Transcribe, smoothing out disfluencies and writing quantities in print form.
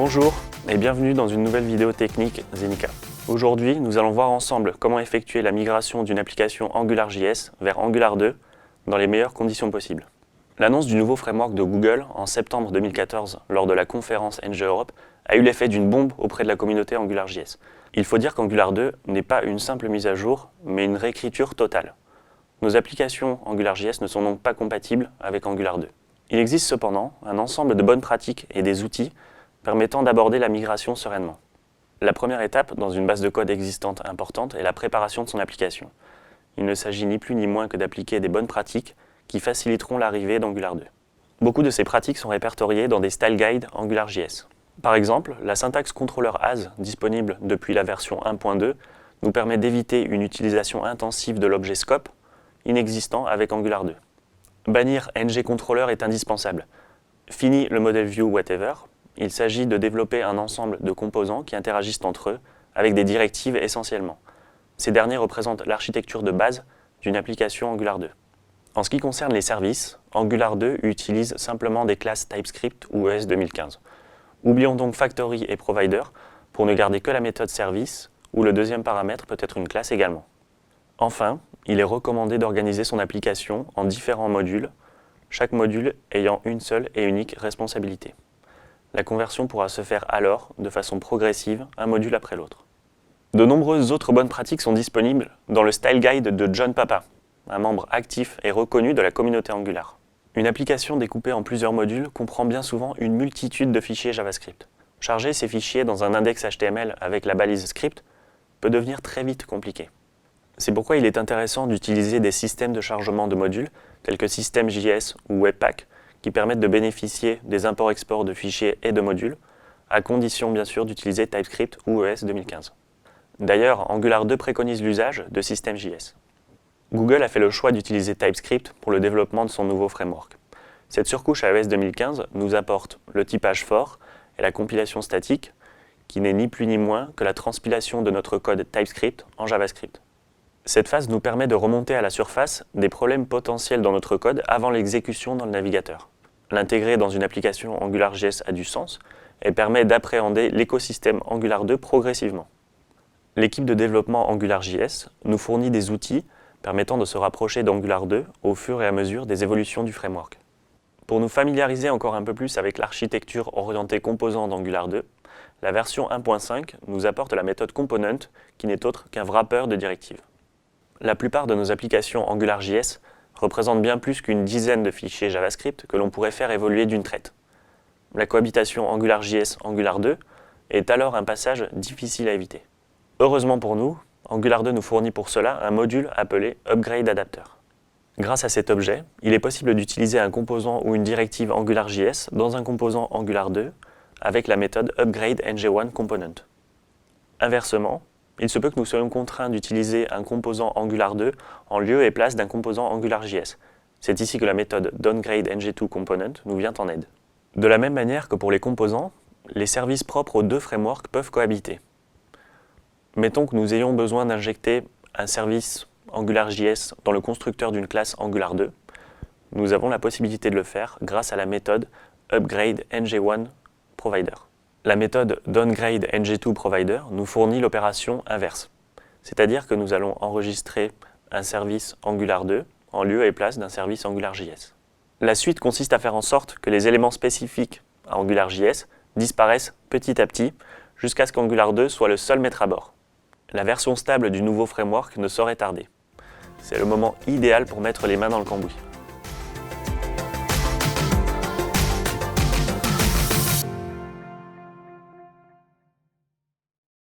Bonjour et bienvenue dans une nouvelle vidéo technique Zenica. Aujourd'hui, nous allons voir ensemble comment effectuer la migration d'une application AngularJS vers Angular 2 dans les meilleures conditions possibles. L'annonce du nouveau framework de Google en septembre 2014 lors de la conférence NG Europe a eu l'effet d'une bombe auprès de la communauté AngularJS. Il faut dire qu'Angular 2 n'est pas une simple mise à jour, mais une réécriture totale. Nos applications AngularJS ne sont donc pas compatibles avec Angular 2. Il existe cependant un ensemble de bonnes pratiques et des outils permettant d'aborder la migration sereinement. La première étape dans une base de code existante importante est la préparation de son application. Il ne s'agit ni plus ni moins que d'appliquer des bonnes pratiques qui faciliteront l'arrivée d'Angular 2. Beaucoup de ces pratiques sont répertoriées dans des style guides AngularJS. Par exemple, la syntaxe controller as disponible depuis la version 1.2 nous permet d'éviter une utilisation intensive de l'objet scope inexistant avec Angular 2. Bannir ngController est indispensable. Fini le model view whatever. Il s'agit de développer un ensemble de composants qui interagissent entre eux avec des directives essentiellement. Ces derniers représentent l'architecture de base d'une application Angular 2. En ce qui concerne les services, Angular 2 utilise simplement des classes TypeScript ou ES 2015. Oublions donc Factory et Provider pour ne garder que la méthode service où le deuxième paramètre peut être une classe également. Enfin, il est recommandé d'organiser son application en différents modules, chaque module ayant une seule et unique responsabilité. La conversion pourra se faire alors de façon progressive, un module après l'autre. De nombreuses autres bonnes pratiques sont disponibles dans le Style Guide de John Papa, un membre actif et reconnu de la communauté Angular. Une application découpée en plusieurs modules comprend bien souvent une multitude de fichiers JavaScript. Charger ces fichiers dans un index HTML avec la balise script peut devenir très vite compliqué. C'est pourquoi il est intéressant d'utiliser des systèmes de chargement de modules tels que System.js ou Webpack qui permettent de bénéficier des imports-exports de fichiers et de modules, à condition bien sûr d'utiliser TypeScript ou ES 2015. D'ailleurs, Angular 2 préconise l'usage de System.js. Google a fait le choix d'utiliser TypeScript pour le développement de son nouveau framework. Cette surcouche à ES 2015 nous apporte le typage fort et la compilation statique, qui n'est ni plus ni moins que la transpilation de notre code TypeScript en JavaScript. Cette phase nous permet de remonter à la surface des problèmes potentiels dans notre code avant l'exécution dans le navigateur. L'intégrer dans une application AngularJS a du sens et permet d'appréhender l'écosystème Angular 2 progressivement. L'équipe de développement AngularJS nous fournit des outils permettant de se rapprocher d'Angular 2 au fur et à mesure des évolutions du framework. Pour nous familiariser encore un peu plus avec l'architecture orientée composant d'Angular 2, la version 1.5 nous apporte la méthode component qui n'est autre qu'un wrapper de directives. La plupart de nos applications AngularJS représentent bien plus qu'une dizaine de fichiers JavaScript que l'on pourrait faire évoluer d'une traite. La cohabitation AngularJS-Angular 2 est alors un passage difficile à éviter. Heureusement pour nous, Angular 2 nous fournit pour cela un module appelé UpgradeAdapter. Grâce à cet objet, il est possible d'utiliser un composant ou une directive AngularJS dans un composant Angular 2 avec la méthode UpgradeNG1Component. Inversement, il se peut que nous soyons contraints d'utiliser un composant Angular 2 en lieu et place d'un composant AngularJS. C'est ici que la méthode downgradeNG2Component nous vient en aide. De la même manière que pour les composants, les services propres aux deux frameworks peuvent cohabiter. Mettons que nous ayons besoin d'injecter un service AngularJS dans le constructeur d'une classe Angular 2. Nous avons la possibilité de le faire grâce à la méthode UpgradeNG1Provider. La méthode downgradeNG2Provider nous fournit l'opération inverse, c'est-à-dire que nous allons enregistrer un service Angular 2 en lieu et place d'un service AngularJS. La suite consiste à faire en sorte que les éléments spécifiques à AngularJS disparaissent petit à petit jusqu'à ce qu'Angular 2 soit le seul maître à bord. La version stable du nouveau framework ne saurait tarder. C'est le moment idéal pour mettre les mains dans le cambouis.